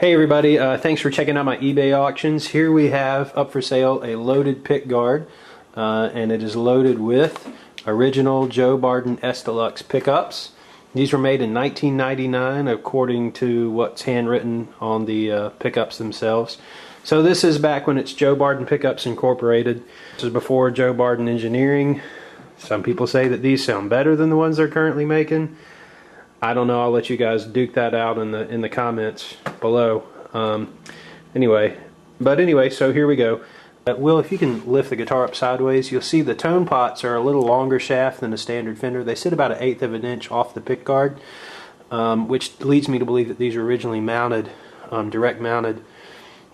Hey everybody, thanks for checking out my eBay auctions. Here we have up for sale a loaded Pickguard, and it is loaded with original Joe Barden S-Deluxe pickups. These were made in 1999 according to what's handwritten on the pickups themselves. So this is back when it's Joe Barden Pickups Incorporated. This is before Joe Barden Engineering. Some people say that these sound better than the ones they're currently making. I don't know. I'll let you guys duke that out in the comments below. Anyway, so here we go. Will, if you can lift the guitar up sideways, you'll see the tone pots are a little longer shaft than a standard Fender. They sit about 1/8 of an inch off the pickguard, which leads me to believe that these were originally mounted, direct mounted,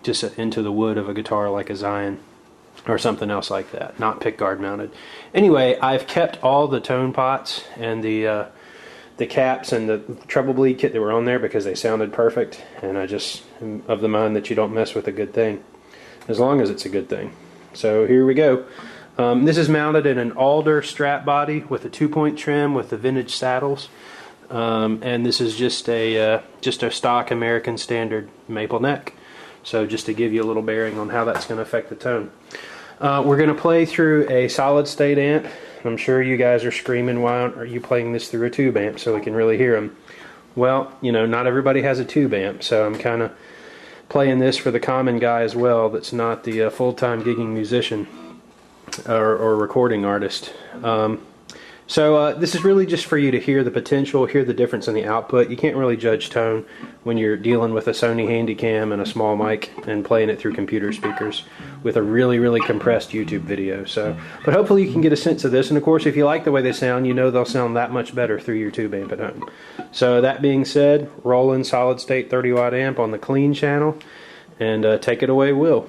just into the wood of a guitar like a Zion or something else like that, not pickguard mounted. Anyway, I've kept all the tone pots and the caps and the treble bleed kit that were on there because they sounded perfect, and I just am of the mind that you don't mess with a good thing as long as it's a good thing. So here we go. This is mounted in an alder Strat body with a 2-point trim with the vintage saddles, and this is just a stock American standard maple neck. So just to give you a little bearing on how that's going to affect the tone. We're going to play through a solid state amp. I'm sure you guys are screaming, why aren't you playing this through a tube amp so we can really hear them? Well, you know, not everybody has a tube amp, so I'm kind of playing this for the common guy as well that's not the full-time gigging musician or recording artist. So this is really just for you to hear the potential, hear the difference in the output. You can't really judge tone when you're dealing with a Sony Handycam and a small mic and playing it through computer speakers with a really compressed YouTube video. But hopefully you can get a sense of this. And of course, if you like the way they sound, you know they'll sound that much better through your tube amp at home. So that being said, roll in solid state 30-watt amp on the clean channel, and take it away, Will.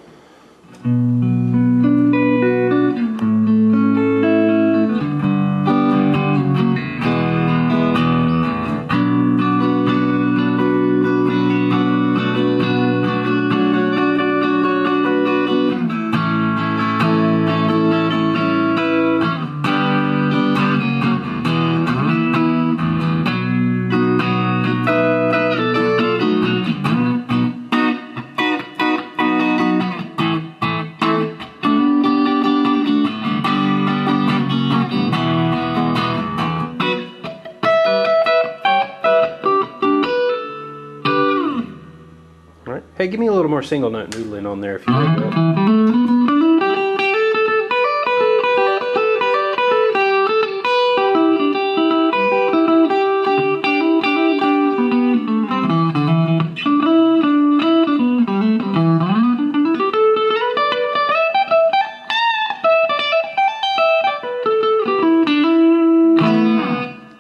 Hey, give me a little more single note noodling on there if you would, Will.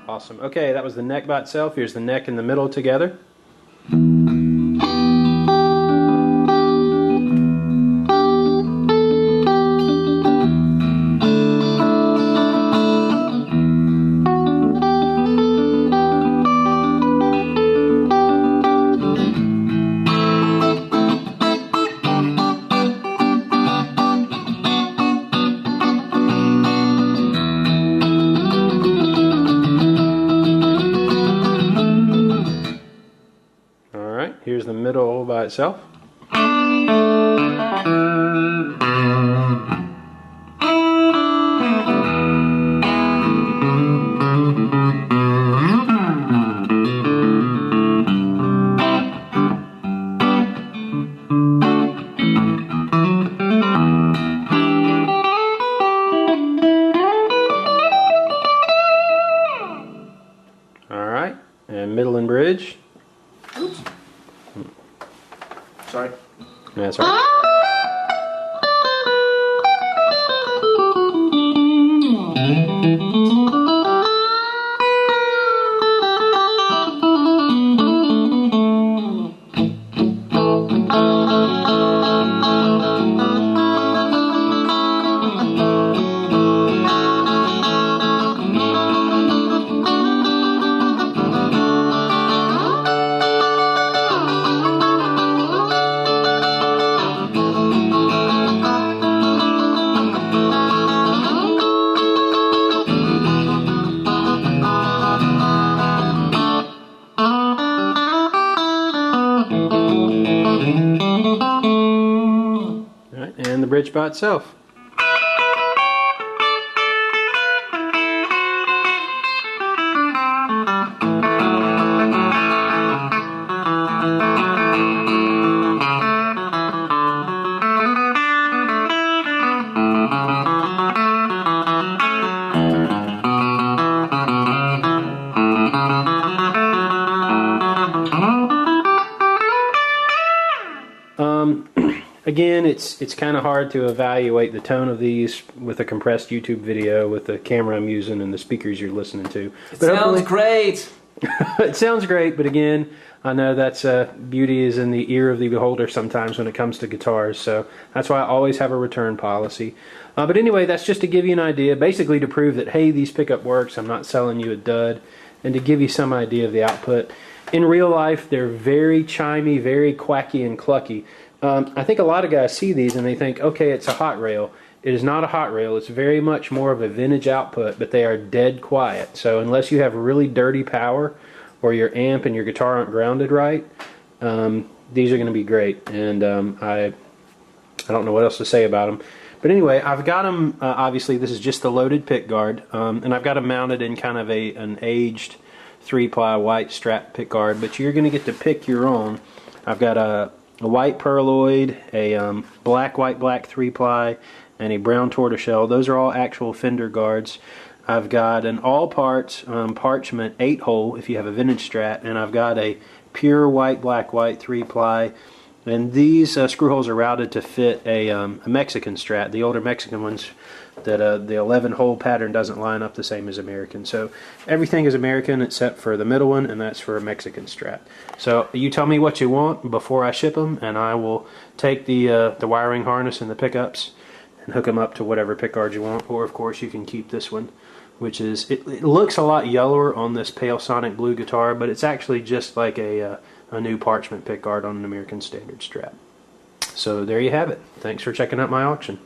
Awesome. Okay, that was the neck by itself. Here's the neck and the middle together. Here's the middle by itself. All right, and middle and bridge. Oops. Sorry. That's all right. Alright, and the bridge by itself. Again, it's kind of hard to evaluate the tone of these with a compressed YouTube video with the camera I'm using and the speakers you're listening to. It sounds great! It sounds great, but again, I know that's beauty is in the ear of the beholder sometimes when it comes to guitars, so that's why I always have a return policy. But anyway, that's just to give you an idea, basically to prove that, hey, these pickup works, I'm not selling you a dud, and to give you some idea of the output. In real life, they're very chimey, very quacky and clucky. I think a lot of guys see these and they think, okay, it's a hot rail. It is not a hot rail. It's very much more of a vintage output, but they are dead quiet. So unless you have really dirty power or your amp and your guitar aren't grounded right, these are going to be great. And I don't know what else to say about them. But anyway, I've got them, obviously this is just the loaded pickguard, and I've got them mounted in kind of an aged 3-ply white Strat pickguard, but you're going to get to pick your own. I've got a white pearloid, a black 3-ply, and a brown tortoiseshell. Those are all actual fender guards. I've got an all parts parchment 8-hole if you have a vintage Strat, and I've got a pure white 3-ply, and these screw holes are routed to fit a Mexican Strat, the older Mexican ones that the 11-hole pattern doesn't line up the same as American. So everything is American except for the middle one, and that's for a Mexican Strat. So you tell me what you want before I ship them, and I will take the wiring harness and the pickups and hook them up to whatever pickguard you want. Or of course you can keep this one, which is, it looks a lot yellower on this pale sonic blue guitar, but it's actually just like a new parchment pickguard on an American Standard Strat. So there you have it. Thanks for checking out my auction.